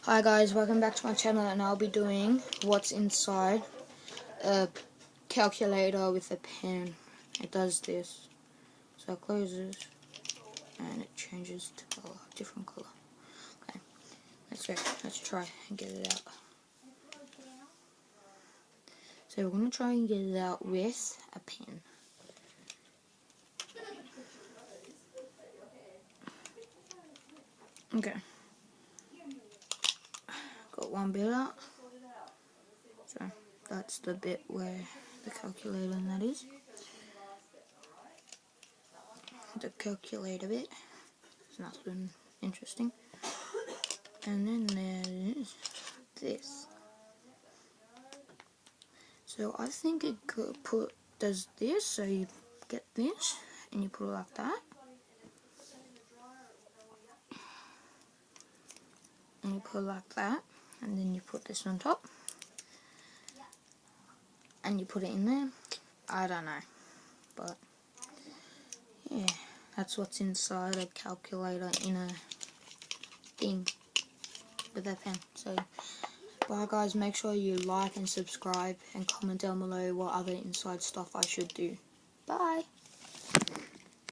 Hi guys, welcome back to my channel, and I'll be doing what's inside a calculator with a pen. It does this. So it closes and it changes to color, different color. Okay, let's try and get it out. So we're gonna try and get it out with a pen. Okay. Got one bit out. So that's the bit where the calculator and that is. The calculator bit. It's nothing interesting. And then there is this. So I think it does this, so you get this and you put it like that. And you put it like that, and then you put this on top. And you put it in there. I don't know. But yeah, that's what's inside a calculator in a thing with a pen. So bye guys, make sure you like and subscribe and comment down below what other inside stuff I should do. Bye!